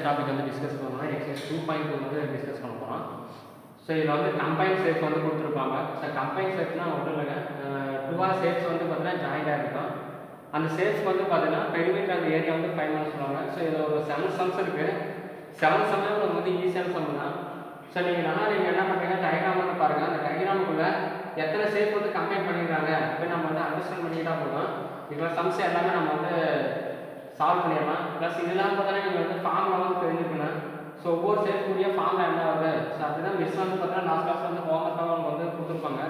Topic வந்து discuss பண்ணோம்னா exercise 2.2 வந்து டிஸ்கஸ் பண்ண போகிறோம். ஸோ இதில் வந்து கம்பைன் ஷேப்ஸ் வந்து கொடுத்துருப்பாங்க. ஸோ கம்பைன் ஷேப்ஸ்னால் ஒன்றும் இல்லைங்க, டூவா ஷேப்ஸ் வந்து பார்த்தீங்கன்னா ஜாயிண்டாக இருக்கும். அந்த ஷேப்ஸ் வந்து பார்த்தீங்கன்னா பெருமீட்டர் அந்த ஏரியா வந்து 5 பண்ண சொல்லுவாங்க. ஸோ இதில் ஒரு 7 சம்ஸ் இருக்குது. 7 சம்மே உங்களுக்கு வந்து ஈஸியான சம் தான். ஸோ நீங்கள் என்ன பண்ணுறீங்க, டயக்ராம் வந்து பாருங்கள். அந்த டயக்ராமுக்குள்ளே எத்தனை ஷேப் வந்து கம்பைன் பண்ணிடுறாங்க அப்படின்னு நம்ம வந்து அண்டர்ஸ்டாண்ட் பண்ணிக்கிட்டா போதும். இப்போ சம்ஸ் எல்லாமே நம்ம வந்து சால்வ் பண்ணிடலாம். ப்ளஸ் இதெல்லாம் பார்த்தீங்கன்னா நீங்கள் வந்து ஃபார்முலா வந்து தெரிஞ்சுக்கணும். ஸோ ஒவ்வொரு ஷேப்புக்குரிய ஃபார்முலா என்ன வருது, ஸோ அப்படிதான் மிஸ் வந்து பார்த்தீங்கன்னா லாஸ்ட் கிளாஸ் வந்து ஹோம்ஒர்க்காக அவங்க வந்து கொடுத்துருப்பாங்க.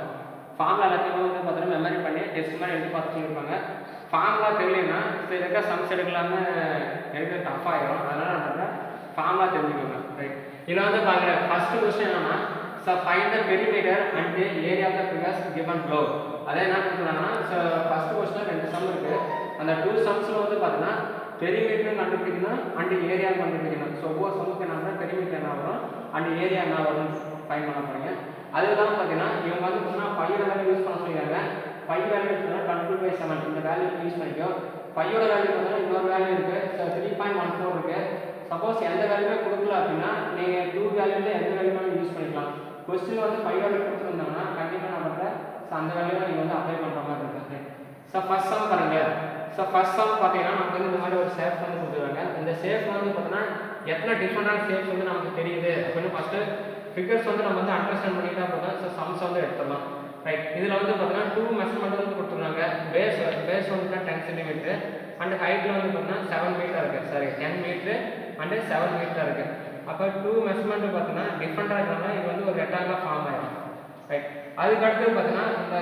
ஃபார்முலா எல்லாத்தையுமே வந்து பார்த்தீங்கன்னா மெமரி பண்ணி டெஸ்ட் மாதிரி எழுதி பார்த்து சொல்லியிருப்பாங்க. ஃபார்முலா தெரியலன்னா சில இருக்க சம்ஸ் எடுக்கலாம்னு எனக்கு டஃப் ஆகிடும். அதனால் நம்ம ஃபார்முலா தெரிஞ்சுக்கோங்க. ரைட், இதில் வந்து பாருங்கள் ஃபர்ஸ்ட் கொஸ்டின் என்னன்னா, so find the perimeter and area of the figures given below. அதே என்ன கொடுக்குறாங்கன்னா, ஸோ ஃபர்ஸ்ட் கொஸ்டின் 2 சம் இருக்குது. அந்த 2 சம்ஸில் வந்து பார்த்தீங்கன்னா பெரிமீட்டர் கண்டுபிடிக்கணும் அண்ட் ஏரியா கண்டுபிடிக்கணும். ஸோ ஒவ்வொரு சம்முக்கு என்ன பெரிமீட்டர் என்ன வரும் அண்ட் ஏரியா என்ன வரும் ஃபைண்ட் பண்ண போகிறீங்க. அதுதான் பார்த்தீங்கன்னா இவங்க வந்து பார்த்தீங்கன்னா 5 வேல்யூ யூஸ் பண்ண சொல்லிடுறாங்க. 5 வேல்யூ சொன்னால் 22/7 இந்த வேல்யூ யூஸ் பண்ணிக்கோ. 5ஓட வேல்யூ பார்த்தீங்கன்னா இன்னொரு வேல்யூ இருக்குது. ஸோ 3.14 இருக்குது. சப்போஸ் எந்த வேல்யூமே கொடுக்கல அப்படின்னா நீங்கள் 2 வேல்யூவில் எந்த வேல்யூ யூஸ் பண்ணிக்கலாம். கொஸ்டின் வந்து 5 வேல்யூ கொடுத்துருந்தாங்கன்னா கண்டிப்பாக நம்மகிட்ட ஸோ அந்த வேல்யூவை நீங்கள் வந்து அப்ளை பண்ணுற மாதிரி இருக்குது. ஸோ ஃபர்ஸ்ட் சம் பாருங்க. ஸோ ஃபர்ஸ்ட் சம் பார்த்தீங்கன்னா நமக்கு வந்து இந்த மாதிரி ஒரு ஷேப் வந்து கொடுத்துருக்காங்க. இந்த ஷேப் வந்து பார்த்தீங்கன்னா எத்தனை டிஃப்ரெண்டான ஷேப்ஸ் வந்து நமக்கு தெரியுது அப்படின்னு ஃபஸ்ட்டு ஃபிகர்ஸ் வந்து நம்ம வந்து அண்டர்ஸ்டாண்ட் பண்ணிட்டா போதும். ஸோ சம்ஸ் வந்து எடுத்துடலாம். ரைட், இதில் வந்து பார்த்தீங்கன்னா 2 மெஷர்மெண்ட் வந்து கொடுத்துருக்காங்க. பேஸ் வந்து 10 சென்டிமீட்டர் அண்ட் ஹைட்டில் வந்து பார்த்தீங்கன்னா 7 மீட்டர் இருக்குது. சாரி 10 மீட்டர் அண்டு 7 மீட்டர் இருக்குது. அப்போ 2 மெஷர்மெண்ட் பார்த்தீங்கன்னா டிஃப்ரெண்டாக இருக்கிறனால இது வந்து ஒரு ரெக்டாங்கிளாக ஃபார்ம் ஆகிடும். ரைட், அதுக்கடுத்து பார்த்தீங்கன்னா இந்த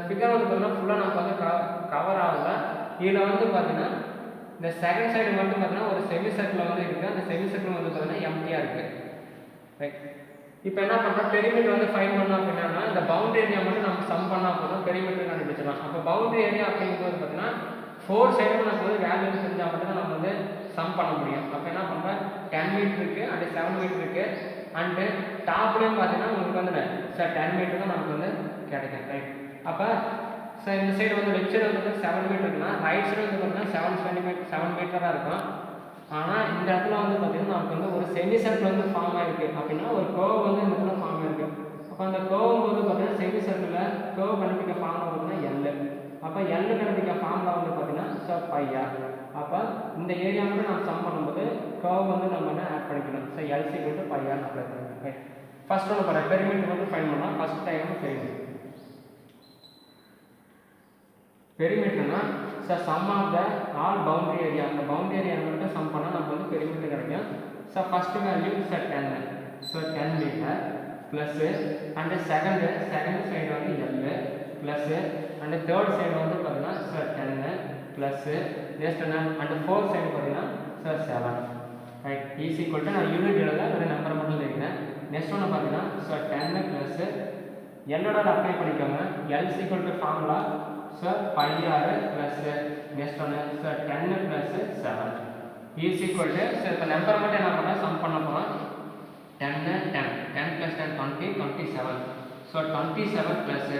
ஃபிகர் வந்து பார்த்தீங்கன்னா ஃபுல்லாக நமக்கு வந்து கவர் ஆகல. இதில் வந்து பார்த்தீங்கன்னா இந்த செகண்ட் சைடு வந்து பார்த்தீங்கன்னா ஒரு செமி சர்க்கிள் வந்து இருக்குது. அந்த செமி சர்க்கிள் வந்து பார்த்தீங்கன்னா எம்டியாக இருக்குது. ரைட், இப்போ என்ன பண்ணுறோம், பெரிமீட்டர் வந்து ஃபைண்ட் பண்ணோம் அப்படின்னா இந்த பவுண்டரி ஏரியா மட்டும் நம்ம சம் பண்ணால் போதும், பெரிமீட்டர் கண்டுபிடிச்சிடலாம். அப்போ பவுண்டரி ஏரியா அப்படிங்கும்போது பார்த்தீங்கன்னா 4 சைடும் நமக்கு வந்து வேல்யூ தெரிஞ்சால் மட்டும் தான் நம்ம வந்து சம் பண்ண முடியும். அப்போ என்ன பண்ணுறேன், 10 மீட்டர் இருக்குது அண்டு 7 மீட்டர் இருக்குது அண்டு டாப்லேயும் பார்த்தீங்கன்னா உங்களுக்கு வந்து சார் 10 மீட்டர் தான் நமக்கு வந்து கிடைக்கும். ரைட், அப்போ ஸோ இந்த சைடு வந்து லெஃப்ட் சைடு வந்து 7 மீட்டர் இருக்குன்னா ரைட் சைடு வந்து பார்த்தீங்கன்னா 7 மீட்டராக இருக்கும். ஆனால் இந்த இடத்துல வந்து பார்த்தீங்கன்னா நமக்கு வந்து ஒரு செமி சர்க்கிள் வந்து ஃபார்ம் ஆகிருக்கு. அப்படின்னா ஒரு கர்வ் வந்து இந்த இடத்துல ஃபார்ம் ஆகிருக்கு. அப்போ அந்த கர்வ் வந்து பார்த்தீங்கன்னா செமி சர்க்கிளில் கர்வ் கண்டுபிடிக்க ஃபார்ம் ஆகுதுன்னா எல். அப்போ எல் கண்டுபிடிக்க ஃபார்முலா வந்து பார்த்தீங்கன்னா ஸோ பைஆர். அப்போ இந்த ஏரியா மட்டும் நம்ம சம் பண்ணும்போது கர்வ் வந்து நம்ம என்ன ஆட் பண்ணிக்கணும். ஸோ எல்சி = பைஆர் அப்ளை பண்ணிக்கணும். ரைட், ஃபர்ஸ்ட் ஒன்று பாருங்கள், பெரிமீட்டர் வந்து ஃபைண்ட் பண்ணலாம். ஃபர்ஸ்ட் டைம் பெரிமீட்டர்னா so sum of the all boundary area. அந்த பவுண்டரி ஏரியா மட்டும் சம் பண்ணால் நமக்கு வந்து பெரிமீட்டர் கிடைக்கும். So first value so 10. So 10 metre plus and second side வந்து L plus and third side வந்து பார்த்தீங்கன்னா ஸோ 10 ப்ளஸ்ஸு நெக்ஸ்ட் என்ன அண்டு ஃபோர்த் சைடு பார்த்தீங்கன்னா so 7. Right, is equal to நான் யூனிட் எழுத ஒரு நம்பர் மட்டும் தெரியுறேன். நெக்ஸ்ட் ஒன்று பார்த்தீங்கன்னா ஸோ 10 ப்ளஸ்ஸு என்னோட அப்ளை பண்ணிக்கோங்க. L is equal to formula so pi r plus next ஒன்று so 10 plus 7 is equal to so இப்போ நம்பர் மட்டும் என்ன பண்ணால் சம் பண்ண போகிறோம். 10 + 10 20 27. So 27 plus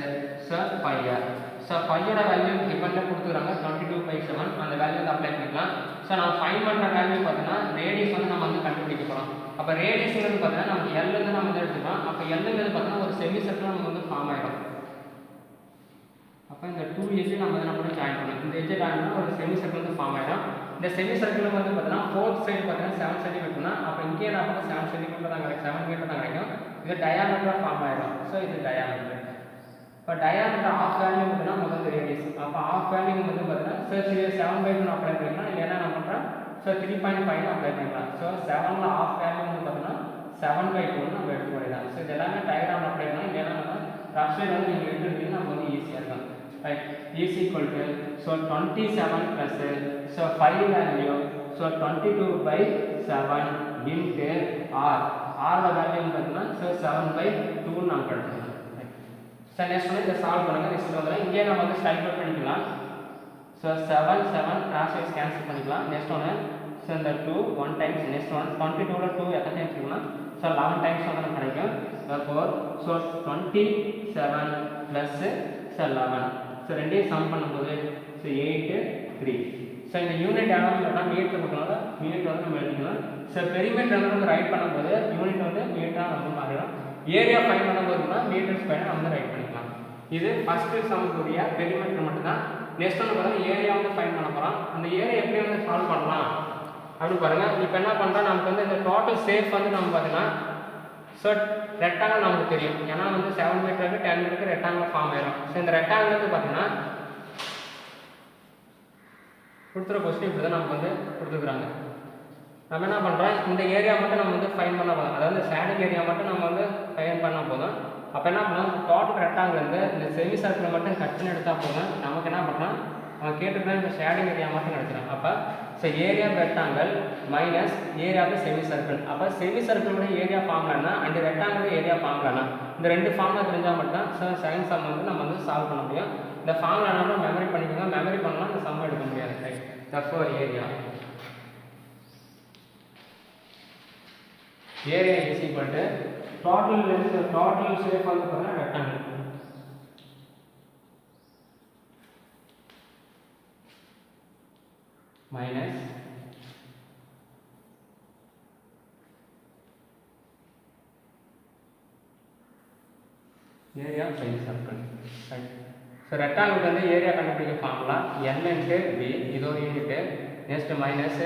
so pi r. So பையோட வேல்யூ டிபெண்டில் கொடுத்துக்கிறாங்க 22/7. அந்த வேல்யூ வந்து அப்ளை பண்ணிக்கலாம். ஸோ நம்ம ஃபைண்ட் பண்ணுற வேல்யூ பார்த்தீங்கன்னா ரேடியஸ் வந்து நம்ம வந்து கண்டுபிடிக்க போகிறோம். அப்போ ரேடியஸ்ங்கிறது பார்த்தீங்கன்னா நமக்கு எல்லுன்னு நம்ம வந்து எடுத்துக்கலாம். அப்போ எல்லுங்கிறது பார்த்தீங்கன்னா ஒரு செமி சர்க்கிள் நமக்கு வந்து ஃபார்ம் ஆகிடும். அப்போ இந்த 2 எஜ்ஜு நம்ம வந்து நம்ம ஜாயின் பண்ணணும். இந்த எஜ்ஜை ஜாயின் பண்ணால் ஒரு செமி சர்க்கிள் வந்து ஃபார்ம் ஆகிடும். இந்த செமி சர்க்கிள் வந்து பார்த்தீங்கன்னா ஃபோர்த் சைடு பார்த்தீங்கன்னா 7 சென்டிமீட்டர்னா அப்போ இங்கே என்ன பண்ணால் 7 சென்டிமீட்டர் தான் கிடைக்கும், 7 மீட்டர் தான் கிடைக்கும். இது டயாமீட்டராக ஃபார்ம் ஆகிடும். ஸோ இது டயாமீட்டர். இப்போ டயாமீட்டர் ஆஃப் வேல்யூ பார்த்தீங்கன்னா முதல் ரேடியஸ். அப்போ ஆஃப் வேல்யூ வந்து பார்த்தீங்கன்னா ஸோ 7/2 அப்ளை பண்ணிக்கலாம். இல்லைன்னா என்ன பண்ணுறோம் ஸோ 3.5 அப்ளை பண்ணிக்கலாம். ஸோ 7ல் ஆஃப் வேல்யூ வந்து பார்த்தீங்கன்னா 7/2 நம்ம எடுத்து பண்ணிடலாம். ஸோ இது எல்லாமே டயக்ராம் அப்ளை பண்ணலாம். இல்லைன்னா நம்ம ரஃப் சைடு வந்து நீங்கள் எடுத்துக்கிட்டீங்கன்னா நமக்கு வந்து ஈஸியாக இருக்கும். Right, is equal to so 27 plus so 5 value so 22/7 into r. R the value பார்த்தீங்கன்னா so 7/2 நமக்கு எடுத்துக்கலாம். ஸோ நெக்ஸ்ட் வந்து இதை சால்வ் பண்ணுங்கள். நெக்ஸ்ட் வந்து இங்கே நம்ம வந்து ஸ்ட்ரைக் பண்ணிக்கலாம். ஸோ 7 கிராஸ் வைஸ் கேன்சல் பண்ணிக்கலாம். நெக்ஸ்ட் ஒன்று ஸோ இந்த 2 1 டைம்ஸ். நெக்ஸ்ட் ஒன் 22ல் 2 எத்தனை டைம்ஸ் இருக்குன்னா ஸோ 11 டைம்ஸ் வந்து நமக்கு கிடைக்கும். 4 ஸோ 27 ப்ளஸ் ஸோ 11. ஸோ ரெண்டையும் சம் பண்ணும்போது ஸோ 8 3. ஸோ இந்த யூனிட் எவ்வளோ மீட்டர் கொடுக்கனால யூனிட் வந்து நம்ம எழுதிக்கலாம். ஸோ பெரிமீட்டர் வந்து நம்ம ரைட் பண்ணும்போது யூனிட் வந்து மீட்டராக வந்து மாறிடும். ஏரியா ஃபைன் பண்ணும்போதுனா மீட்டர் ஸ்கொயர் நம்ம வந்து ரைட் பண்ணிக்கலாம். இது ஃபஸ்ட்டு சம்க்குரிய பெரிமீட்டர் மட்டும்தான். நெக்ஸ்ட் வந்து பார்த்தீங்கன்னா ஏரியா வந்து ஃபைன் பண்ண போகிறோம். அந்த ஏரியா எப்படி வந்து சால்வ் பண்ணலாம் அப்படின்னு பாருங்கள். இப்போ என்ன பண்ணுறோம், நமக்கு வந்து இந்த டோட்டல் சேஃப் வந்து நம்ம பார்த்தீங்கன்னா ஸோ ரெக்டாங்கிள் நமக்கு தெரியும். ஏன்னா வந்து 7 மீட்டருக்கு 10 மீட்டருக்கு ரெக்டாங்கிள் ஃபார்ம் ஆயிடும். ஸோ இந்த ரெக்டாங்கிள் வந்து பார்த்தீங்கன்னா கொடுத்துற கொஸ்டின் இப்படி தான் நமக்கு வந்து கொடுத்துருக்குறாங்க. நம்ம என்ன பண்ணுறோம், இந்த ஏரியா மட்டும் நம்ம வந்து ஃபைன் பண்ண போதும். அதாவது ஷேடிங் ஏரியா மட்டும் நம்ம வந்து ஃபைன் பண்ண போதும். அப்போ என்ன பண்ணலாம், டோட்டல் ரெக்டாங்கிள் வந்து இந்த செமி சர்க்கிளை மட்டும் கட் பண்ணி எடுத்தால் போதும். நமக்கு என்ன பண்ணுறோம், அவன் கேட்டுருக்கா இந்த ஷேடிங் ஏரியா மட்டும் எடுத்துக்கலாம். அப்போ so area rectangle minus area of semi circle. அப்போ செமி சர்க்கிளோட ஏரியா ஃபார்ம்லானா அண்ட் ரெக்டாங்கிள் ஏரியா ஃபார்ம்லானா இந்த ரெண்டு ஃபார்ம்லாம் தெரிஞ்சால் மட்டும் தான் ஸோ செகண்ட் சம் வந்து நம்ம வந்து சால்வ் பண்ண முடியும். இந்த ஃபார்ம்லானா மெமரி பண்ணிக்கோங்க. மெமரி பண்ணலாம் இந்த சம் எடுக்க முடியாது. Right, therefore area is equal to total length, total shape வந்து பார்த்தா rectangle minus area of semicircle. Right. So rectangle வந்து ஏரியா கண்டுபிடிக்க ஃபார்முலா n into b, இது ஒரு unit. Next minus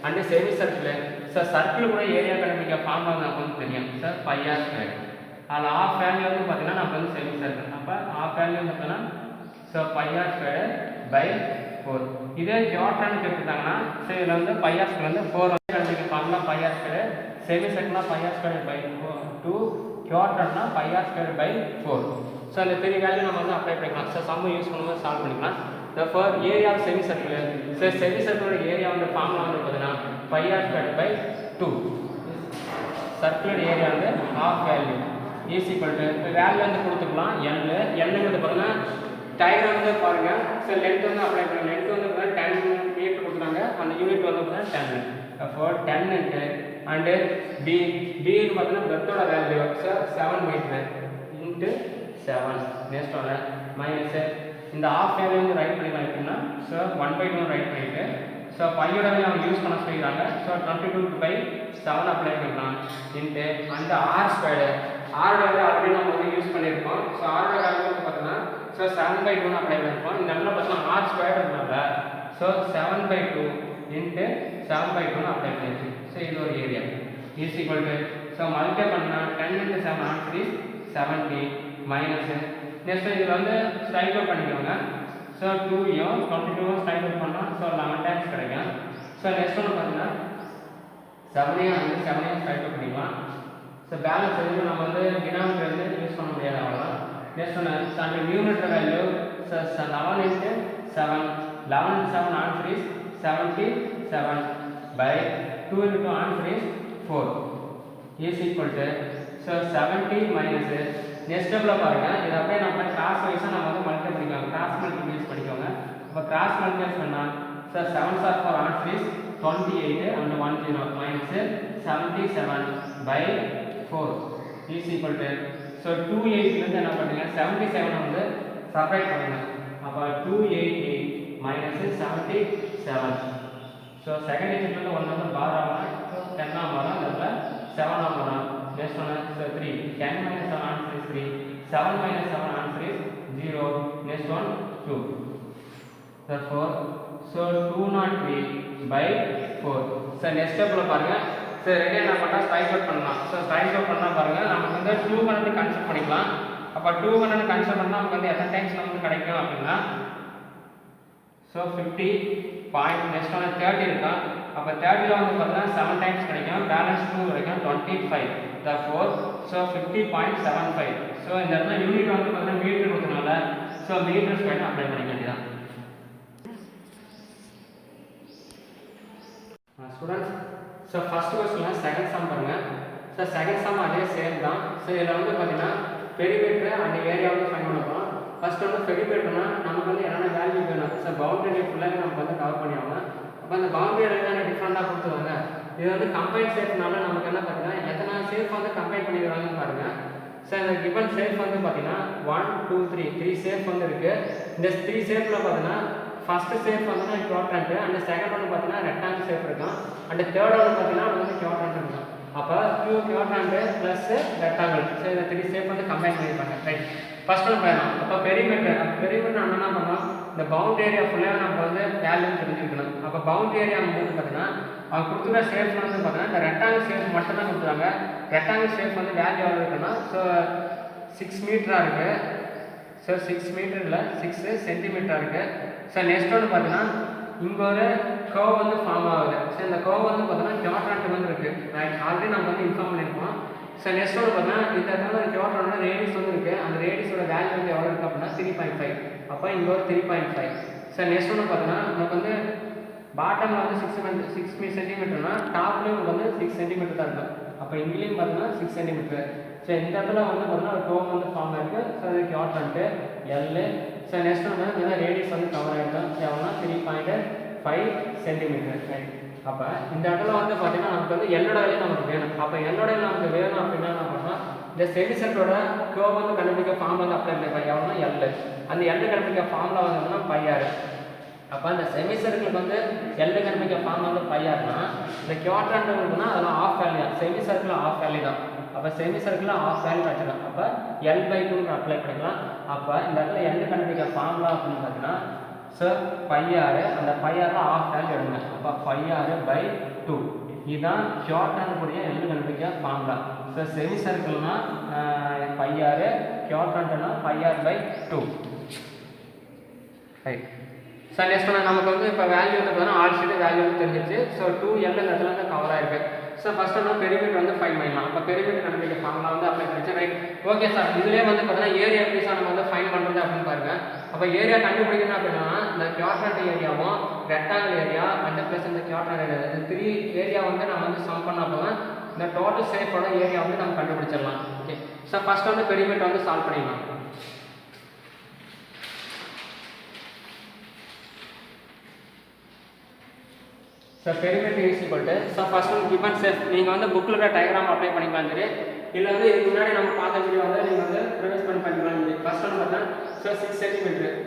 and semi circle. So circle கூட area கண்டுபிடிக்க formula நமக்கு வந்து தெரியும். So πr square. அதில் ஆஃப் வேல்யூ வந்து பார்த்தீங்கன்னா நமக்கு வந்து செமி சர்க்கிள். அப்போ ஆஃப் வேல்யூ பார்த்தீங்கன்னா ஸோ πr ஸ்கொயர் பை 4. இதே ஜாட்ரான்னு கேட்டுட்டாங்கன்னா ஸோ இதில் வந்து πr ஸ்கொயர் வந்து 4 வந்து கண்டுபிடிக்க ஃபார்முலா πr ஸ்கொயர். செமி சர்க்கிள்னா πr ஸ்கொயர் பை 2, ஜாட்ரான்னா πr ஸ்கொயர் பை 4. ஸோ அந்த பெரிய வேல்யூ நம்ம வந்து அப்ளை பண்ணிக்கலாம். ஸோ சம்மு யூஸ் பண்ணும்போது சால்வ் பண்ணிக்கலாம். therefore area of semicircle, so semicircle area வந்து ஃபார்முலா வந்து பார்த்தீங்கன்னா πr squared by 2. circular area வந்து half value is equal to value வந்து கொடுத்துக்கலாம் n வந்து பார்த்தீங்கன்னா டயக்ராம் வந்து பாருங்க. ஸோ லென்த் வந்து அப்ளை பண்ணுங்க. லென்த் வந்து பார்த்தீங்கன்னா 10 மீட்டர் கொடுத்துருக்காங்க. அந்த யூனிட் வந்து பார்த்தீங்கன்னா 10. therefore 10 into and b ன்னு பார்த்தீங்கன்னா பெர்த்தோட value so 7 metre into 7. Next ஒன்று மைனஸ் இந்த ஆஃப் வேல்யூ வந்து ரைட் பண்ணிக்கலாம். எப்படின்னா ஸோ 1/2 ரைட் பண்ணிட்டு ஸோ பையோட வேல்யூ அவங்க யூஸ் பண்ண சொல்லிடுறாங்க. ஸோ 22/7 அப்ளை பண்ணிக்கலாம். இன்ட்டு அந்த ஆர் ஸ்கொயர்டு, ஆரோட வேல்யூ ஆல்ரெடி நம்ம வந்து யூஸ் பண்ணியிருக்கோம். ஸோ ஆரோட வேல்யூ வந்து பார்த்தீங்கன்னா ஸோ 7/2 அப்ளை பண்ணியிருக்கோம். இந்த இடத்துல பார்த்தீங்கன்னா ஆர் ஸ்கொயர்டுனால ஸோ 7/2 இன்ட்டு 7/2 அப்ளை பண்ணிடுச்சு. ஸோ இது ஒரு area is equal to so multiply பண்ணால் 10 into 7 answer is 70 minus next இதில் வந்து ஸ்ட்ரைக் அவுட் பண்ணிக்கோங்க. ஸோ 2யும் 22 ஸ்ட்ரைக் அவுட் பண்ணால் ஸோ 11 டைம்ஸ் கிடைக்கும். ஸோ நெக்ஸ்ட் ஒன்று பார்த்தீங்கன்னா 7யும் ஸ்ட்ரைக் அவுட் பண்ணிக்கலாம். ஸோ பேலன்ஸ் எதுவும் நம்ம வந்து டினாமினேட்டர் வந்து யூஸ் பண்ண முடியாது. அவ்வளோதான். நெக்ஸ்ட் ஒன்று அந்த numerator value so 11 into 7, 11 into 7 answer is 77 by 2 into 2 answer is 4 is equal to so 70 minus next ஸ்டெப்பில் பாருங்கள். இது அப்படியே நம்ம கிராஸ் வைஸாக நம்ம வந்து மல்டிப்ளை பண்ணிக்கோங்க. கிராஸ் மல்டிப்ளைஸ் பண்ணிக்கோங்க. இப்போ கிராஸ் மல்டிப்ளைஸ் பண்ணால் sir 7 sir 4 answer is 28 and 10 minus 77 by 4 is equal to so 280 என்ன பண்ணுங்க 77 வந்து சப்ரைட் பண்ணுங்க. அப்போ 288 மைனஸ் 77. ஸோ செகண்ட் இன்ஜெக்ஷன் 1 வந்து பார் ஆகலாம். ஸோ 10 ஆகலாம். அதில் 7 ஆகலாம். Next one is 3. 10 minus 7 answer is 3. 7 minus 7 answer is 0. Next one 2. Therefore, so 203 by 4. So next step ல பாருங்க. So ரெடி என்ன பண்ணா ஸ்ட்ரைக் அவுட் பண்ணலாம். So ஸ்ட்ரைக் அவுட் பண்ணா பாருங்க நமக்கு வந்து 200 கன்சிடர் பண்ணிக்கலாம். அப்ப 200 கன்சிடர் பண்ணா நமக்கு வந்து எத்தனை டைம்ஸ் நமக்கு கிடைக்கும் அப்படினா so 50 பாயிண்ட் நெக்ஸ்ட் ஒன் 30 இருக்கா. அப்ப 30 ல வந்து பார்த்தா 7 டைம்ஸ் கிடைக்கும். பேலன்ஸ் 2 கிடைக்கும் 25. therefore so 50.75. so இந்த இடத்துல யூனிட் வந்து பார்த்தா மீட்டர் கொடுத்தனால so மீட்டர் ஸ்கொயர் அப்ளை பண்ணிக்க வேண்டியதான். Students so first question second sum பாருங்க. so செகண்ட் சம் அதே சேம் தான். so இதுல வந்து பாத்தீங்கன்னா பெரிமீட்டர் அண்ட் ஏரியா வந்து ஃபைண்ட் பண்ண போறோம். ஃபர்ஸ்ட் வந்து பெரிமீட்டர்னா நமக்கு வந்து என்னென்ன வேல்யூ வேணும். so பவுண்டரி ஃபுல்லாக நமக்கு வந்து கவர் பண்ணியாகணும். அப்போ அந்த பவுண்டரி என்னென்ன டிஃப்ரெண்டாக கொடுத்துருவாங்க. இது வந்து கம்பைன் ஷேப்னால நமக்கு என்ன பார்த்தீங்கன்னா எத்தனை ஷேப் வந்து கம்பைன் பண்ணிடுறாங்கன்னு பாருங்க. ஸோ இந்த கிவன் ஷேப் வந்து பார்த்தீங்கன்னா 1 2 3 ஷேப் வந்து இருக்கு. இந்த 3 ஷேப்ல பார்த்தீங்கன்னா ஃபர்ஸ்ட் ஷேப் வந்து குவாட்ரண்ட் அண்ட் செகண்ட் ஒன் பார்த்தீங்கன்னா ரெக்டாங்கிள் ஷேப் இருக்கும் அண்ட் தேர்ட் ஒன் பார்த்தீங்கன்னா அது வந்து குவாட்ரண்ட் இருக்கும். அப்போ q quadrant plus rectangle so இந்த 3 ஷேப் வந்து கம்பைன் பண்ணியிருப்பாங்க ரைட். ஃபர்ஸ்ட் ஒன் பண்ணலாம். அப்போ பெரிமீட்டர் நம்ம என்ன பண்ணோம் இந்த பவுண்டரி ஏரியா ஃபுல்லாக நம்ம வந்து வேல்யூ தெரிஞ்சுக்கணும். அப்போ பவுண்டரி ஏரியா வந்து பார்த்தீங்கன்னா அவங்க கொடுத்துருக்க ஷேப்ஸ் வந்து பார்த்தீங்கன்னா இந்த ரெக்டாங்கிள் ஷேப் மட்டும் தான் கொடுத்துருக்காங்க. ரெக்டாங்கிள் ஷேப் வந்து வேல்யூ எவ்வளோ இருக்குன்னா ஸோ 6 மீட்டராக இருக்குது. ஸோ 6 மீட்டர் இல்லை 6 சென்டிமீட்டராக இருக்குது. ஸோ நெக்ஸ்ட் ஒன்று பார்த்தீங்கன்னா இங்கே ஒரு கர்வ் வந்து ஃபார்ம் ஆகுது. ஸோ இந்த கர்வ் வந்து பார்த்தீங்கன்னா குவாட்ரண்ட் வந்து இருக்குது ரைட். ஆல்ரெடி நம்ம வந்து இன்ஃபார்ம் பண்ணியிருக்கோம். ஸோ நெக்ஸ்ட் ஒன்று பார்த்தீங்கன்னா இந்த இடத்துல குவாட்ரண்ட் ரேடியஸ் வந்து இருக்குது. அந்த ரேடியஸோட வேல்யூ வந்து எவ்வளோ இருக்குது அப்படின்னா 3.5. அப்போ இங்கே ஒரு 3.5. ஸோ நெக்ஸ்ட் ஒன்று பார்த்தீங்கன்னா நமக்கு வந்து பாட்டமில் வந்து 6 சென்டிமீட்டர்னா டாப்லேயும் வந்து 6 சென்டிமீட்டர் தான் இருக்கும். அப்போ இங்கேயும் பார்த்தீங்கன்னா 6 சென்டிமீட்டர். ஸோ இந்த இடத்துல வந்து பார்த்தீங்கன்னா ஒரு கர்வ் வந்து ஃபார்ம் ஆயிருக்கு. ஸோ அது குவாட்ரண்ட்டு எல். ஸோ நெக்ஸ்ட் ஒன்று இந்த ரேடியஸ் வந்து கவர் ஆகிடும். ஸோ எவ்வளோனா 3.5 சென்டிமீட்டர் ரைட். அப்போ இந்த இடத்துல வந்து பார்த்தீங்கன்னா நமக்கு வந்து எல்லோட வேலையும் நமக்கு வேணும். அப்போ எல்லோட நமக்கு வேணும் அப்படின்னா என்ன பண்ணோம் இந்த செமிசர்க்கிளோட கர்வ் வந்து கண்டுபிடிக்க ஃபார்ம் வந்து அப்ளை பண்ணிருப்பாங்க. எவ்வளோனா எல். அந்த எல் கண்டுபிடிக்க ஃபார்மில் வந்து பையாறு. அப்போ அந்த செமிசர்க்கிளுக்கு வந்து எல் கண்டுபிடிக்க ஃபார்ம் வந்து பையாறுனா இந்த குவாட்ரண்ட் இருக்குன்னா அதெல்லாம் ஆஃப் வேல்யூ தான். செமிசர்க்கிள் ஆஃப் வேல்யூ தான். அப்போ செமிசர்க்கிள் ஆஃப் வேல்யூ வச்சுக்கலாம். அப்போ L/2 அப்ளை பண்ணிக்கலாம். அப்போ இந்த இடத்துல எல் கண்டுபிடிக்க ஃபார்முலா அப்படின்னு பார்த்தீங்கன்னா ஸோ பையாறு அந்த பையாறு ஆஃப் வேல்யூ எடுங்க. அப்போ πr/2 இதுதான் குவாட்ரண்ட் கூடிய எல் கண்டுபிடிக்க ஃபார்முலா. ஸோ செமிசர்க்கிள்னா பையாறு, குவாட்ரண்ட்னா πr/2 ரைட். ஸோ நெக்ஸ்ட் நமக்கு வந்து இப்போ வேல்யூ வந்து பார்த்தீங்கன்னா ஆல் ஷீட் வேல்யூ வந்து தெரிஞ்சிச்சு. ஸோ 2L இந்த இடத்துல வந்து கவர் ஆயிருக்கு. ஸோ ஃபர்ஸ்ட் நம்ம பெரிமீட்டர் வந்து ஃபைண்ட் பண்ணலாம். அப்போ பெரிமீட்டர் கண்டுபிடிக்க ஃபார்முலா வந்து அப்ளை பண்ணிச்சு ரைட். ஓகே சார் இதுலேயே வந்து பார்த்தீங்கன்னா ஏரியா எப்படி சார் நம்ம வந்து ஃபைண்ட் பண்ணுறது அப்படின்னு பாருங்க. அப்போ ஏரியா கண்டுபிடிக்கணும் அப்படின்னா இந்த குவாட்ரண்ட் ஏரியாவும் ரெக்டாங்கிள் ஏரியா அண்ட் ப்ளஸ் இந்த குவாட்ரண்ட் ஏரியா இந்த 3 ஏரியா வந்து நம்ம வந்து சம் பண்ண போதும் இந்த டோட்டல் ஷேப்போட ஏரியா வந்து நம்ம கண்டுபிடிச்சிடலாம். ஓகே ஸோ ஃபர்ஸ்ட் வந்து பெரிமீட்டர் வந்து சால்வ் பண்ணிடலாம். So perimeter is equal to so first one given shape நீங்கள் வந்து புக்கில் இருக்க டயக்ராம் அப்ளை பண்ணிக்கலாம் சரி. இல்லை வந்து இதுக்கு முன்னாடி நம்ம பார்த்த வீடியோ வந்து நீங்கள் வந்து ப்ரிவைஸ் பண்ணிக்கலாம். ஃபர்ஸ்ட் ஒன் பார்த்தா ஸோ 6 சென்டிமீட்டர்.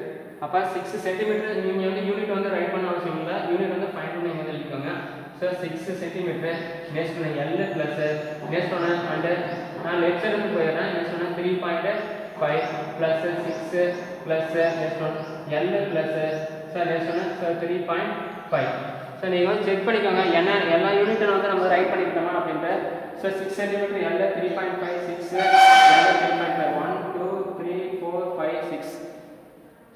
அப்போ 6 சென்டிமீட்டர் நீங்கள் வந்து யூனிட் வந்து ரைட் பண்ண அவசியம் இல்லை. யூனிட் வந்து ஃபைண்ட் பண்ணி வந்து எழுதிக்கோங்க. So 6 centimetre. நெக்ஸ்ட் ஒன்று எல் ப்ளஸ் நெக்ஸ்ட் ஒன்று அண்டு நான் லெஃப்ட் சைடு போயிடுறேன். நெக்ஸ்ட் ஒன்று 3.5 plus 6 plus next one L plus so next ஒன்று ஸோ 3.5. ஸோ நீங்கள் வந்து செக் பண்ணிக்கோங்க என்ன எல்லா யூனிட்டும் வந்து நம்ம ரைட் பண்ணியிருக்கோமா அப்படின்ட்டு. So 6 centimetre L 3.5 6 L 3.5 1 2 3 4 5 6.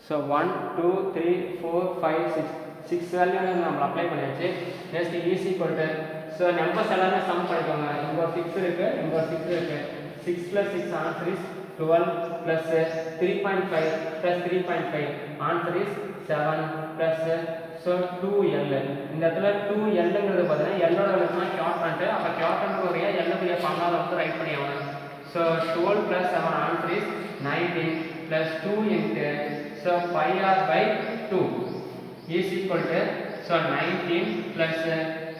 So 1 2 3 4 5 6 value நம்ம அப்ளை பண்ணியாச்சு. Next is equal to so numbers எல்லாமே சம் பண்ணிக்கோங்க. இங்கே ஒரு 6 இருக்குது இங்கே ஒரு 6 இருக்குது. 6 + 6 answer is 12 plus 3.5 plus 3.5 answer is 7 plus so 2L. இந்த இடத்துல 2Lங்கிறது பார்த்தீங்கன்னா எல்லோட வேல்யூஸ்னா குவாட்ரண்ட். அப்போ குவாட்ரண்ட் உடைய எல்லுடைய ஃபார்முலா வந்து ரைட் பண்ணி ஆகணும். So 12 + 7 answer is 19 plus 2 into so πr/2 is equal to so 19 plus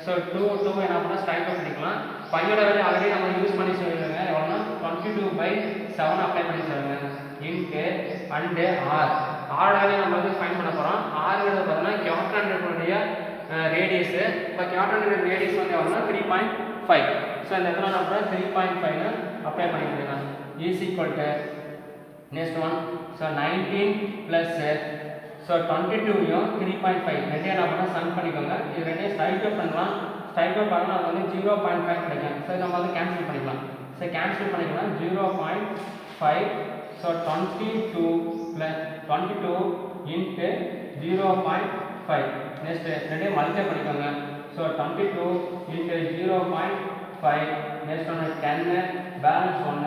so 2 என்ன பண்ணால் ஸ்ட்ரைக் அவுட் பண்ணிக்கலாம். பையோட வேல்யூ ஆல்ரெடி நம்ம யூஸ் பண்ணி சொல்லிடுங்க. எவ்வளோனா 22/7 அப்ளை பண்ணி சொல்லுங்கள் இன்ட்டு அண்டு ஆர் வேல்யூ நம்ம வந்து ஃபைண்ட் பண்ண போகிறோம். ஆறுங்கிறது பார்த்தீங்கன்னா குவாட்ரண்ட்டுடைய ரேடியஸு. இப்போ குவாட்ரண்ட் ரேடியஸ் வந்து எவ்வளோனா 3.5. ஸோ இந்த இடத்துல நம்ம 3.5 அப்ளை பண்ணிக்கலாம். Is equal to next one so 19 plus so 22யும் 3.5 ரெண்டையும் என்ன பண்ணால் சம் பண்ணிக்கோங்க. இது ரெண்டையும் ஸ்ட்ரைக் அவுட் பண்ணலாம். ஸ்ட்ரைக் அவுட் பண்ணால் நமக்கு வந்து 0.5 கிடைக்கும். ஸோ நம்ம வந்து கேன்சல் பண்ணிக்கலாம். ஸோ கேன்சல் பண்ணிக்கலாம் 0.5 ஸோ 22 + 22 இன்ட்டு 0.5. நெக்ஸ்ட் ரெண்டையும் மல்டிப்ளை பண்ணிக்கோங்க. ஸோ 22 இன்ட்டு 0.5 நெக்ஸ்ட் ஒன்று 10 balance 1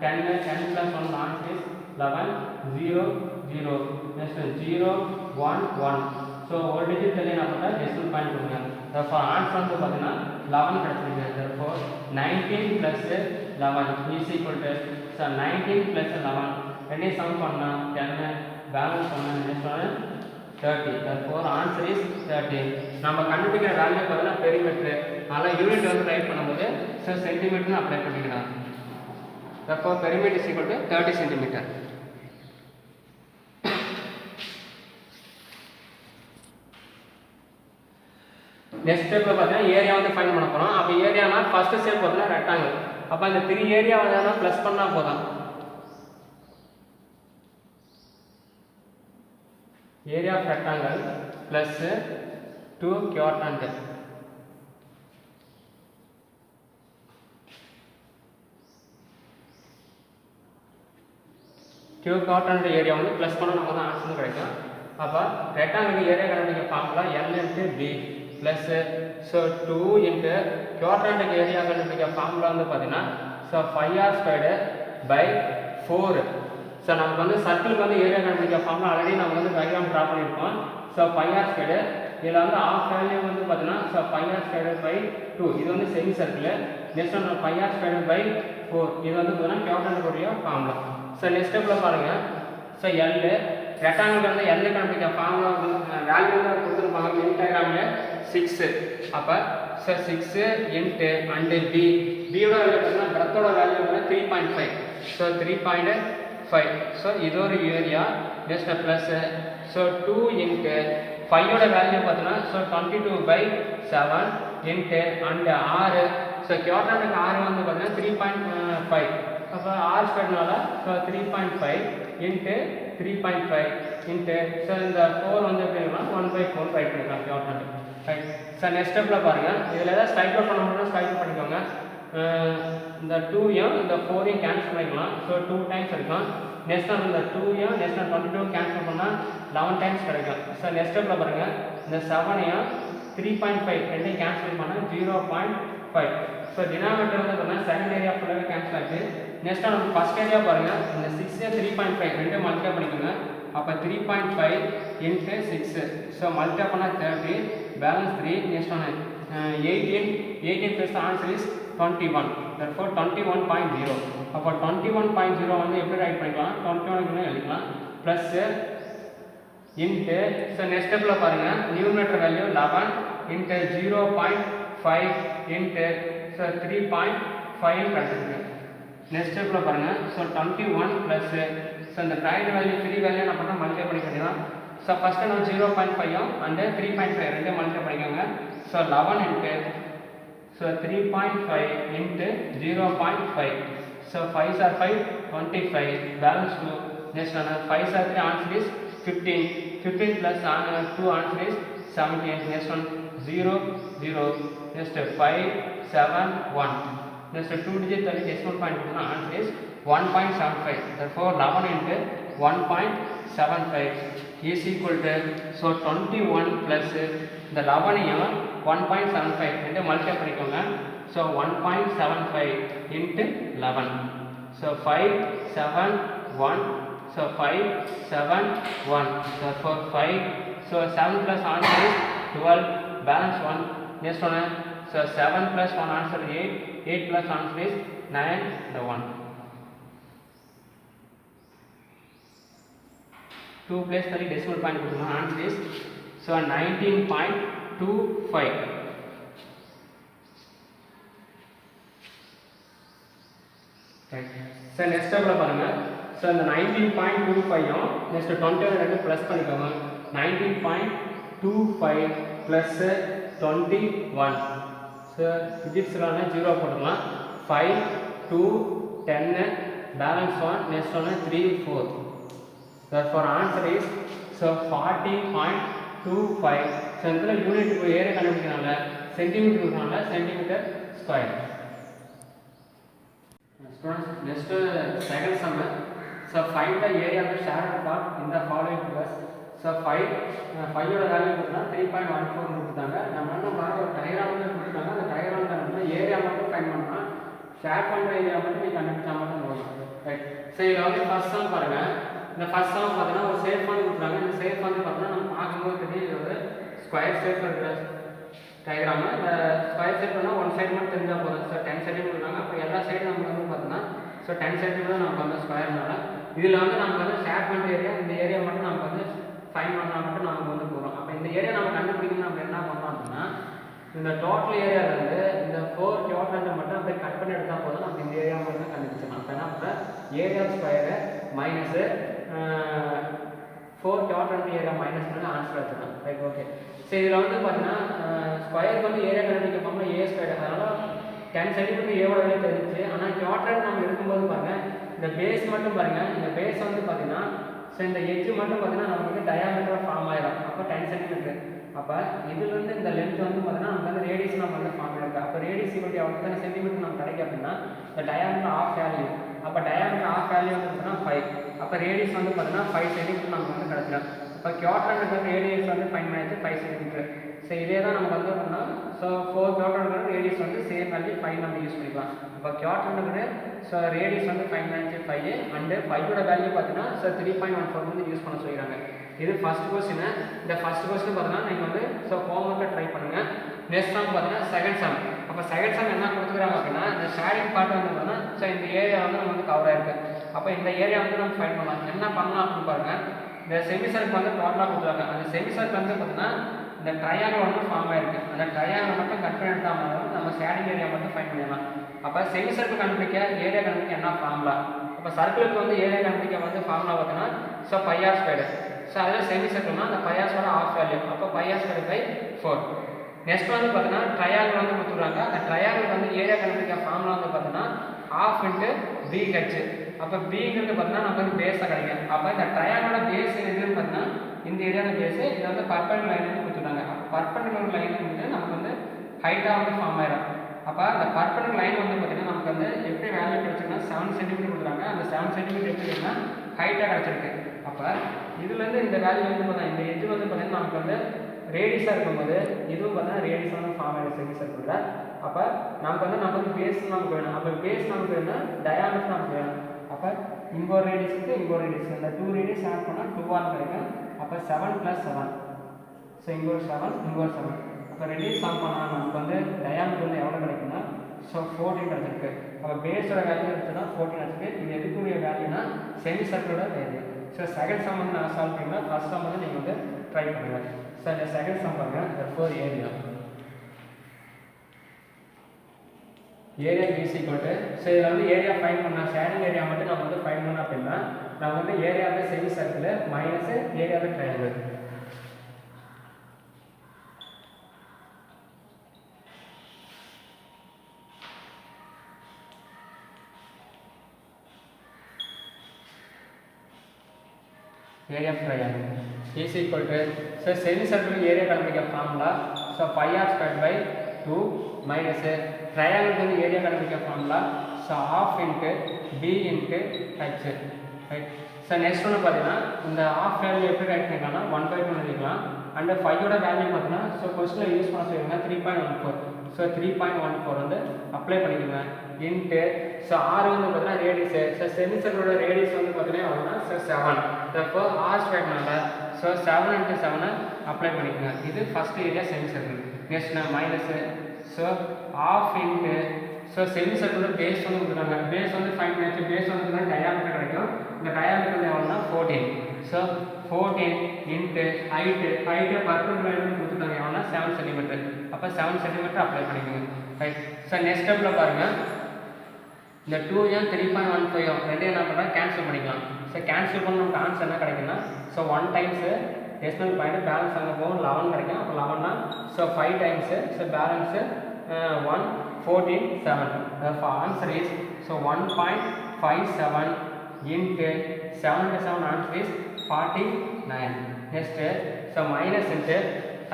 10 10 + 1 answer is 11 0 0 next 0 1 1. So ஒரு டிஜிட் தள்ளி என்ன பண்ணால் டெசிமல் பாயிண்ட் கொடுங்க. therefore ஆன்சர் வந்து பார்த்தீங்கன்னா 11 கிடைச்சிருக்கு. therefore 19 + 11 is equal to so 19 + 11 ரெண்டையும் சம் பண்ணால் 10 பேலன்ஸ் 1 நெக்ஸ்ட் ஒன்று 30. therefore answer is 30. நம்ம கண்டுபிடிக்கிற வேல்யூ பார்த்தீங்கன்னா பெரிமீட்டர். அதனால் யூனிட் வந்து ரைட் பண்ணும்போது ஸோ சென்டிமீட்டர்னு அப்ளை பண்ணிக்கலாம். therefore perimeter is equal to 30 centimeter. Next ஸ்டெப்பில் பார்த்தீங்கன்னா ஏரியா வந்து ஃபைண்ட் பண்ண போகிறோம். அப்போ ஏரியானா ஃபஸ்ட்டு ஸ்டெப் பார்த்தீங்கன்னா ரெக்டாங்கிள். அப்போ அந்த 3 ஏரியா வந்து ப்ளஸ் பண்ணால் போதும். Area of rectangle plus 2 quadrant. quadrant area வந்து ப்ளஸ் பண்ணால் நமக்கு வந்து ஆன்சர் கிடைக்கும். அப்போ ரெக்டாங்கிள் ஏரியா கண்டுபிடிக்க formula L into B plus so 2 into quadrant area கண்டுபிடிக்க ஃபார்முலா வந்து பார்த்தீங்கன்னா ஸோ 5r² by 4. ஸோ நமக்கு வந்து சர்க்கிளுக்கு வந்து ஏரியா கண்டுபிடிக்க ஃபார்முலா ஆல்ரெடி நம்ம வந்து டயக்ராம் ட்ரா பண்ணியிருக்கோம். ஸோ 5r², இதில் வந்து ஆஃப் வேல்யூ வந்து பார்த்தீங்கன்னா ஸோ 5r² by 2, இது வந்து செமி சர்க்கிள். நெக்ஸ்ட் வந்து 5r² by 4, இது வந்து பார்த்தீங்கன்னா quadrant உடைய ஃபார்முலா. ஸோ நெக்ஸ்ட் ஸ்டெப்பில் பாருங்கள். ஸோ L ரெக்டாங்கிள் வந்து L கண்டுபிடிக்க ஃபார்முலா வேல்யூ தான் கொடுத்துருப்பாங்க மின் டயக்ராமில் 6. அப்போ ஸோ 6 இன்ட்டு அண்டு பியோட வேல்யூ பார்த்தீங்கன்னா பிரத்தோட வேல்யூ பார்த்தீங்கன்னா 3.5. ஸோ 3.5. ஸோ இது ஒரு area. Next plus so 2 into 5ஓட வேல்யூ பார்த்தீங்கன்னா so 22/7 into and 6. So quadrant 6 வந்து பார்த்தீங்கன்னா 3.5. அப்போ r²னால ஸோ 3.5 இன்ட்டு 3.5 இன்ட்டு ஸோ இந்த 4 வந்து எப்படின்னா 1/4 ரைட் பண்ணிக்கலாம் quadrant. ரைட். ஸோ நெக்ஸ்ட் ஸ்டெப்பில் பாருங்கள். இதில் ஏதாவது ஸ்ட்ரைக் பண்ண முடியும்னா ஸ்ட்ரைக் பண்ணிக்கோங்க. இந்த 2யும் இந்த 4யும் கேன்சல் பண்ணிக்கலாம். ஸோ 2 டைம்ஸ் இருக்கும். நெக்ஸ்ட் இந்த 2யும் நெக்ஸ்ட் 22 கேன்சல் பண்ணால் 11 டைம்ஸ் கிடைக்கும். ஸோ நெக்ஸ்ட் ஸ்டெப்பில் பாருங்கள். இந்த 7யும் 3.5 ரெண்டையும் கேன்சல் பண்ணால் 0.5. ஸோ டினாமினேட்டர் வந்து பார்த்தீங்கன்னா செகண்ட் ஏரியா ஃபுல்லாகவே கேன்சல் ஆச்சு. நெக்ஸ்ட் நம்ம ஃபஸ்ட் ஏரியா பாருங்கள். இந்த 6 3.5 ரெண்டும் மல்டிப்ளை பண்ணிக்கோங்க. அப்போ 3.5 இன்ட்டு 6. ஸோ மல்டிப்ளை பண்ணால் 30, பேலன்ஸ் 3. நெக்ஸ்ட் ஒன்று 18 ப்ளஸ் ஆன்சர் இஸ் 21. therefore 21.0. அப்போ 21.0 வந்து எப்படி ரைட் பண்ணிக்கலாம்? 21 எழுதிக்கலாம். ப்ளஸ் இன்ட்டு ஸோ நெக்ஸ்ட் ஸ்டெப்பில் பாருங்கள். Numerator value 11 into 0.5 into so 3.5 கிடைச்சிருக்கு. நெக்ஸ்ட் ஸ்டெப்பில் பாருங்கள். ஸோ 21 ப்ளஸ் ஸோ இந்த ப்ராக்கெட் வேல்யூ 3 வேல்யூ நான் பண்ணால் மல்டிப்ளை பண்ணி பண்ணிக்கலாம். ஸோ ஃபஸ்ட்டு நம்ம 0.5 அண்டு 3.5 ரெண்டும் மல்டிப்ளை பண்ணிக்கோங்க. So 11 into so 3.5 into 0.5. So 5s are 5, 25, balance 2. Next 5s are 3, answer is 15. 15 plus 2 answer is 17. Next 0, 0. Next 5, 7, 1. Next 2 digit தள்ளி decimal point கொடுத்தா answer is 1.75. therefore 11 into 1.75 is equal to so 21 plus இந்த 11 1.75 ரெண்டு multiply பண்ணிக்கோங்க. So 1.75 into 11. So 5, 7, 1. So 5, 7, 1. therefore 5. So 7 plus answer is 12, balance 1. next one. So 7 plus 1 answer 8. 8 plus answer is 9, the 1. 2 place three decimal point கொடுத்துருக்கோம். answer is so 19.25. Sir next ஸ்டெப்பில் பாருங்கள். So இந்த 19.25யும் next 20 ரெண்டு plus பண்ணிக்கோங்க. 19.25 plus 21. So டிஜிட்ஸ்லாம் 0 போட்டுக்கலாம். 5, 2, 10, balance 1. Next ஒன்று 3, 4. therefore answer is so 40.25. So இதில் unit area கண்டுபிடிக்கிறனால சென்டிமீட்டர் இருக்கிறனால centimetre square. Next second sum. So find the area of shaded part in the following figures. ஸோ 5ஓட வேல்யூ பார்த்தீங்கன்னா 3.14 கொடுத்தாங்க. நம்ம என்ன பண்ணோம், ஒரு டயக்ராம் வந்து கொடுத்துட்டாங்க. அந்த டயக்ராம் கண்டுபிடிச்சா ஏரியா மட்டும் ஃபைண்ட் பண்ணலாம். ஷேர் பண்ணுற ஏரியா மட்டும் நீங்கள் கண்டுபிடிச்சா மட்டும் போகலாம். ரைட். ஸோ இதில் வந்து ஃபர்ஸ்ட் சம் பாருங்கள். இந்த ஃபர்ஸ்ட் சம் பார்த்தீங்கன்னா ஒரு ஷேப் வந்து கொடுத்துறாங்க. இந்த ஷேப் வந்து பார்த்தீங்கன்னா நம்ம பார்க்கும்போது தெரியும் இது ஒரு ஸ்கொயர் ஷேப் இருக்கிற டயக்ராமு. இந்த ஸ்கொயர் ஷேப் பண்ணால் ஒன் சைடு மட்டும் தெரிஞ்சால் போதும். ஸோ 10 சென்டிமீட்டர் இருக்காங்க. அப்போ எல்லா சைடும் நமக்கு வந்து பார்த்தீங்கன்னா ஸோ 10 சென்டிமீட்டர் நமக்கு வந்து ஸ்கொயர்னால இதில் வந்து நமக்கு வந்து ஷேர் பண்ணுற ஏரியா இந்த ஏரியா மட்டும் நமக்கு வந்து ஃபைன் பண்ணால் மட்டும் நமக்கு வந்து போகிறோம். அப்போ இந்த ஏரியா நம்ம கண்டுபிடிக்கணும். நம்ம என்ன பண்ணோம் அப்படின்னா இந்த டோட்டல் ஏரியாவிலேருந்து இந்த 4 quadrant மட்டும் அப்படியே கட் பண்ணி எடுத்தால் போதும். நம்ம இந்த ஏரியா மட்டும் கண்டுபிடிச்சிடலாம். அப்போ என்ன பண்ணுறேன், area square minus 4 quadrant area minus பண்ணி ஆன்சர் எடுத்துக்கலாம். Right okay. சோ இதுல வந்து பாத்தீங்கன்னா ஸ்கொயருக்கு வந்து ஏரியா கண்டுபிடிக்க போனா a ஸ்கொயர், அதனால 10 சென்டிமீட்டர் a ஓட வேல்யூ தெரிஞ்சிச்சு. ஆனா குவாட்ரண்ட் நம்ம எடுக்கும்போது பாருங்க இந்த பேஸ் மட்டும் பாருங்க, இந்த பேஸ் வந்து பாத்தீங்கன்னா சோ இந்த எட்ஜ் மட்டும் பாத்தீங்கன்னா நமக்கு டயாமீட்டர் ஃபார்ம் ஆயிடும். அப்ப 10 சென்டிமீட்டர். அப்ப இதுல இருந்து இந்த லெந்த் வந்து பாத்தீங்கன்னா நமக்கு வந்து ரேடியஸ் நம்ம வந்து ஃபார்ம் ஆயிருக்கு. அப்ப ரேடியஸ் ஈக்குவல் டு எத்தனை சென்டிமீட்டர் நமக்கு கிடைக்கும் அப்படின்னா இந்த டயாமீட்டர் ஆஃப் வேல்யூ. அப்ப டயாமீட்டர் ஆஃப் வேல்யூ வந்து பாத்தீங்கன்னா 5. அப்ப ரேடியஸ் வந்து பாத்தீங்கன்னா 5 சென்டிமீட்டர் நமக்கு வந்து கிடைச்சிடும். அப்ப குவாட்ரண்ட் ரேடியஸ் வந்து ஃபைண்ட் பண்ணியாச்சு 5 சென்டிமீட்டர். ஸோ இதே தான் நமக்கு வந்து பண்ணால் ஸோ 4 குவாட்ரண்ட் ரேடியஸ் வந்து சேம் வேல்யூ 5 நம்ம யூஸ் பண்ணிக்கலாம். இப்போ குவாட்ரண்ட் ஸோ ரேடியஸ் வந்து 5 அண்டு 5ஓட வேல்யூ பார்த்தீங்கன்னா ஸோ 3.14 வந்து யூஸ் பண்ண சொல்லிடுறாங்க. இது ஃபர்ஸ்ட் கொஸ்டின். இந்த ஃபர்ஸ்ட் கொஸ்டின் பார்த்தீங்கன்னா நீங்கள் வந்து ஸோ ஹோம்ஒர்க்கை ட்ரை பண்ணுங்கள். நெக்ஸ்ட் சம் பார்த்தீங்கன்னா செகண்ட் சம். அப்போ செகண்ட் சம் என்ன கொடுத்துக்கிறாங்க அப்படின்னா இந்த ஷேடிங் பார்ட் வந்து பார்த்தீங்கன்னா ஸோ இந்த ஏரியா வந்து நம்ம வந்து கவர் ஆயிருக்கு. அப்போ இந்த ஏரியா வந்து நம்ம ஃபைண்ட் பண்ணலாம். என்ன பண்ணலாம் அப்படின்னு பாருங்க, இந்த செமிசர்க்கு வந்து டோட்டலாக கொடுத்துருக்காங்க. அந்த செமிசர்க்கு வந்து பார்த்தீங்கன்னா இந்த ட்ரையாங்கிள் வந்து ஃபார்ம் ஆயிருக்கு. அந்த ட்ரையாங்கிள் மட்டும் கட் பண்ணி எடுத்தால் நம்ம ஷேடிங் ஏரியா மட்டும் ஃபைண்ட் பண்ணிடலாம். அப்போ செமிசர்க்கு கண்டுபிடிக்க ஏரியா கண்டுபிடிக்க என்ன ஃபார்முலா? அப்போ சர்க்கிளுக்கு வந்து ஏரியா கண்டுபிடிக்க வந்து ஃபார்முலா பார்த்தீங்கன்னா ஸோ πr ஸ்கொயர். ஸோ அதில் செமிசர்க்குனா அந்த πr ஸ்கொயர் ஆஃப் வேல்யூ. அப்போ πr ஸ்கொயர் பை 4. நெக்ஸ்ட் வந்து பார்த்தீங்கன்னா ட்ரையாங்கிள் வந்து கொடுத்துருவாங்க. அந்த ட்ரையாங்கிள் வந்து ஏரியா கண்டுபிடிக்க ஃபார்முலா வந்து பார்த்தீங்கன்னா ½ இன்ட்டு BH. அப்போ பிங்கிறது பார்த்தீங்கன்னா நமக்கு வந்து பேஸாக கிடைக்கும். அப்போ இந்த ட்ரையாங்கிளோட பேஸ் எதுன்னு பார்த்தீங்கன்னா இந்த ஏரியாவில் பேஸு இது வந்து பர்பெண்டிகுலர் லைன் வந்து கொடுத்துருக்காங்க. அப்போ பர்பெண்டிகுலர் லைன் வந்து நமக்கு வந்து ஹைட்டாக வந்து ஃபார்ம் ஆயிடும். அப்போ அந்த பர்பெண்டிகுலர் லைன் வந்து பார்த்தீங்கன்னா நமக்கு வந்து எப்படி வேல்யூ கிடைச்சிருக்குன்னா 7 சென்டிமீட்டர் கொடுக்குறாங்க. அந்த 7 சென்டிமீட்டர் எப்படி இருக்குன்னா ஹைட்டாக கிடச்சிருக்கு. அப்போ இதுலேருந்து இந்த வேல்யூ வந்து பார்த்தீங்கன்னா இந்த எட்ஜ் வந்து பார்த்தீங்கன்னா நமக்கு வந்து ரேடியஸாக இருக்கும்போது இதுவும் பார்த்தீங்கன்னா ரேடியஸ் வந்து ஃபார்ம் ஆகிடும் செமி சர்க்கிளில். அப்போ நமக்கு வந்து பேஸ் நமக்கு வேணும். அப்போ பேஸ் நமக்கு வேணும்னா டயாமீட்டர் நமக்கு வேணும். அப்போ இங்கே ஒரு ரேடியஸ் இருக்குது, இங்கே ஒரு ரேடியஸ். இந்த 2 ரேடியஸ் ஆட் பண்ணால் 2 கிடைக்கும். அப்போ 7 + 7. ஸோ இங்கே ஒரு 7, இங்கே ஒரு 7. அப்போ ரேடியஸ் சால்வ் பண்ணால் நமக்கு வந்து டயாமீட்டர் வந்து எவ்வளோ கிடைக்குன்னா ஸோ 14 கிடைச்சிருக்கு. அப்போ பேஸோட வேல்யூ எடுத்துன்னா 14 கிடைச்சிருக்கு. இது எதுக்குரிய வேல்யூனா செமி சர்க்கிளோட வேல்யூ. ஸோ செகண்ட் சம் வந்து நான் சால்வ் பண்ணிங்கன்னா ஃபர்ஸ்ட் சம் வந்து நீங்கள் வந்து ட்ரை பண்ணுங்கள். ஸோ இந்த செகண்ட் சம் பாருங்கள். therefore area is equal to so இதில் வந்து ஏரியா ஃபைண்ட் பண்ணால் ஷேடிங் ஏரியா மட்டும் நம்ம வந்து ஃபைண்ட் பண்ணோம் அப்படின்னா நம்ம வந்து area of semi circle minus area of triangle. area of triangle is equal to so semicircle area கண்டுபிடிக்க formula so πr squared by 2 minus triangle வந்து ஏரியா கண்டுபிடிக்க formula so half into b into h right. so next one பாத்தீங்கன்னா இந்த half value எப்படி right பண்ணிக்கலாம்னா 1/2 எழுதிக்கலாம். and 5 ஓட value பாத்தீங்கன்னா so क्वेश्चनல யூஸ் பண்ண சொல்லுங்க 3.14. so 3.14 வந்து அப்ளை பண்ணிக்கோங்க. into so r வந்து பாத்தீங்கன்னா ரேடியஸ். so செமிசர்க்கிளோட ரேடியஸ் வந்து பாத்தீங்கன்னா அவ்வளவுதான் so 7. therefore r ஸ்கொயர் பண்ணல so 7 into 7 அப்ளை பண்ணிக்கோங்க. இது first area semicircle. Next minus so half into so செமிசர்க்கிளோட பேஸ் வந்து கொடுக்குறாங்க. பேஸ் வந்து ஃபைண்ட் பண்ணியாச்சு. பேஸ் வந்து டயாமீட்டர் கிடைக்கும். இந்த டயாமீட்டர் வந்து எவ்வளோனா 14. so 14 into height perpendicular line கொடுத்துட்டாங்க எவ்வளோனா 7 சென்டிமீட்டர். அப்போ 7 சென்டிமீட்டர் அப்ளை பண்ணிக்கோங்க. ரைட். ஸோ நெக்ஸ்ட் ஸ்டெப்பில் பாருங்கள் இந்த 2 3.15 ரெண்டு என்ன பண்ணுறோம் கேன்சல் பண்ணிக்கலாம். ஸோ கேன்சல் பண்ண நமக்கு ஆன்சர் என்ன கிடைக்குன்னா so 1 times decimal point balance அங்கே போகும் 11 கிடைக்கும். அப்போ 11னா so 5 times so balance 1 14 7. therefore answer is so 1.57 into 7 into 7 answer is 49. next so minus into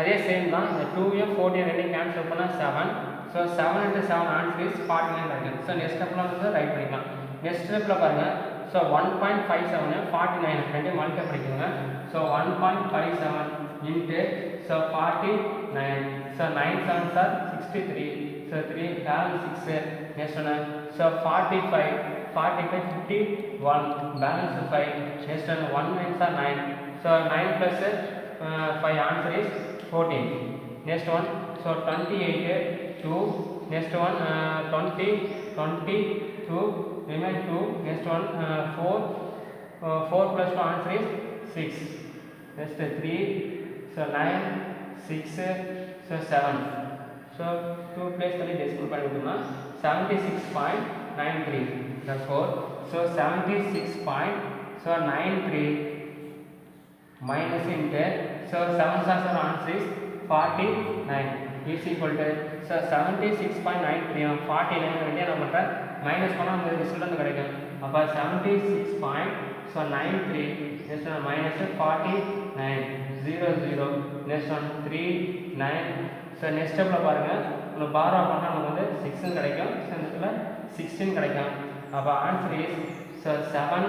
அதே சேம் தான் இந்த 2 14 ரெண்டையும் கேன்சல் பண்ணால் 7. so 7 into 7 answer is 49 கிடைக்கும். so next ஸ்டெப்ல வந்து ரைட் பண்ணிக்கலாம். நெக்ஸ்ட் ஸ்டெப்ல பாருங்க so 1.57 49 ரெண்டையும் மல்டிப்ளை பண்ணிக்கோங்க. so 1.57 into so 49 so 9 7s are 63. so 3 balance 6. next one so 45 51 balance 5. next one 1 9s are 9. so 9 plus 5 answer is 14. next one so 28 2. next one 20 22 remain 2. next one 4 plus 2 answer is 6. next 3 so 9 6 so 7. so 2 place பண்ணி decimal பண்ணிட்டோம்னா 76.93. therefore so 76.93 minus into, so 7 stars are answer is 49 is equal to, so 76.93 49 வந்து என்ன பண்றேன் minus பண்ணா நமக்கு result வந்து கிடைக்கும். அப்ப 76.93 next one minus 49 00 next one 39. So next ஸ்டெப்ல பாருங்க நம்ம பாரோ பண்ணா நமக்கு வந்து 6 கிடைக்கும். ஸோ இந்த இடத்துல 16 கிடைக்கும். அப்ப answer is, so 7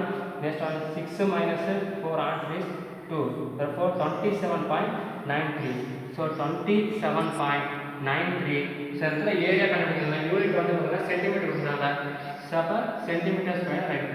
next one 6 minus 4 answer is 2, therefore 27.93. so 27.93. so இந்த ஏரியா கண்டுபிடிக்கணும். யூனிட் வந்து பார்த்தீங்கன்னா சென்டிமீட்டர் கொடுக்குறாங்க. so அப்ப சென்டிமீட்டர் ஸ்கொயர் ரைட்.